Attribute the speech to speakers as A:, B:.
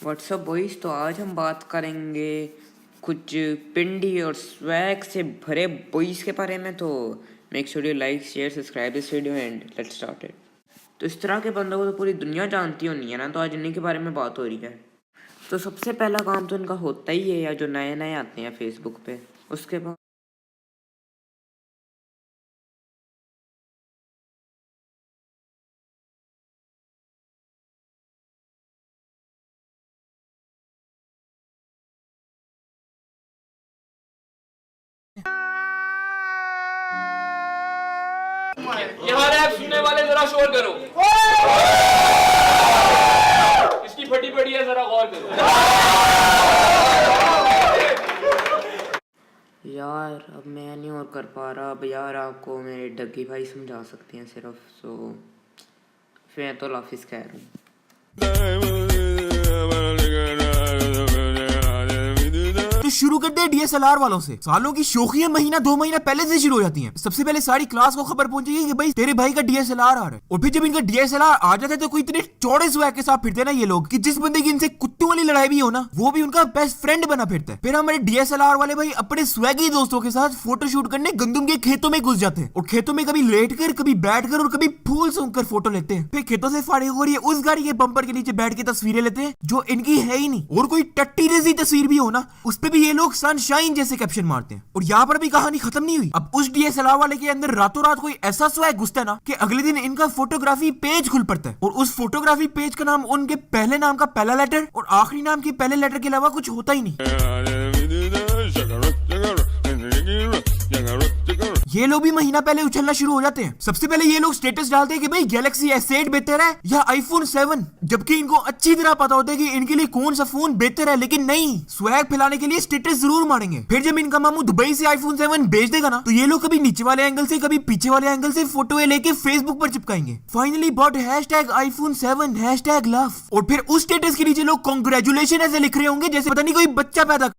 A: WhatsApp boys, तो आज हम बात करेंगे कुछ पिंडी और स्वैग से भरे बॉयज के बारे में। तो make sure you like share subscribe this video and let's start it. तो इस तरह के बंदों को तो पूरी दुनिया जानती होनी है ना, तो आज इन्हीं के बारे में बात हो रही है। तो सबसे पहला काम तो इनका होता ही है, या जो नए नए आते हैं फेसबुक पे, उसके बाद
B: यहाँ रैप सुनने वाले जरा शोर करो। इसकी फटी पड़ी है, जरा गौर करो।
A: यार अब मैं नहीं और कर पा रहा। अब यार आपको मेरे डग्गी भाई समझा सकते हैं सिर्फ, सो फिर तो ऑफिस कह रहा हूँ।
C: तो शुरू करते हैं डीएसएलआर वालों से। सालों की शौकियां महीना 2 महीना पहले से शुरू हो जाती हैं। सबसे पहले सारी क्लास को खबर पहुंचेगी कि भाई तेरे भाई का डीएसएलआर आ रहा है, और फिर जब इनका डीएसएलआर आ जाता है तो कोई इतने चौड़े स्वैग के साथ फिरते ना ये लोग कि जिस बंदे की इनसे कुत्तों वाली लड़ाई भी हो ना, वो भी उनका बेस्ट फ्रेंड बना फिरता है। फिर हमारे डीएसएलआर वाले भाई अपने स्वैगी दोस्तों के साथ फोटो शूट करने गंदम के खेतों में घुस जाते हैं, और खेतों में कभी लेट कर, कभी बैठ कर और कभी फूल सूंघ कर फोटो लेते हैं। फिर खेतों से फाड़ी हो रही है उस गाड़ी के बम्पर के नीचे बैठ के तस्वीरें लेते हैं जो इनकी है ही नहीं, और कोई टट्टी रेजी तस्वीर भी हो ना, उस पे भी ये लोग सनशाइन जैसे कैप्शन मारते हैं। और यहाँ पर भी कहानी खत्म नहीं हुई। अब उस डीएसएलआर वाले के अंदर रातों रात कोई ऐसा स्वैग घुसता है ना कि अगले दिन इनका फोटोग्राफी पेज खुल पड़ता है, और उस फोटोग्राफी पेज का नाम उनके पहले नाम का पहला लेटर और आखिरी नाम के पहले लेटर के अलावा कुछ होता ही नहीं। ये लोग भी महीना पहले उछलना शुरू हो जाते हैं। सबसे पहले ये लोग स्टेटस डालते हैं कि भाई गैलेक्सी S8 बेहतर है या आईफोन 7, जबकि इनको अच्छी तरह पता होता है कि इनके लिए कौन सा फोन बेहतर है, लेकिन नहीं, स्वैग फैलाने के लिए स्टेटस जरूर मारेंगे। फिर जब इनका मामू दुबई से आईफोन 7 भेज देगा ना, तो ये लोग कभी नीचे वाले एंगल से कभी पीछे वाले एंगल से फोटो लेके फेसबुक पर चिपकाएंगे। फाइनली बॉट #iPhone 7 #love, और फिर उस स्टेटस के नीचे लोग कांग्रेचुलेशन ऐसे लिख रहे होंगे जैसे पता नहीं कोई बच्चा पैदा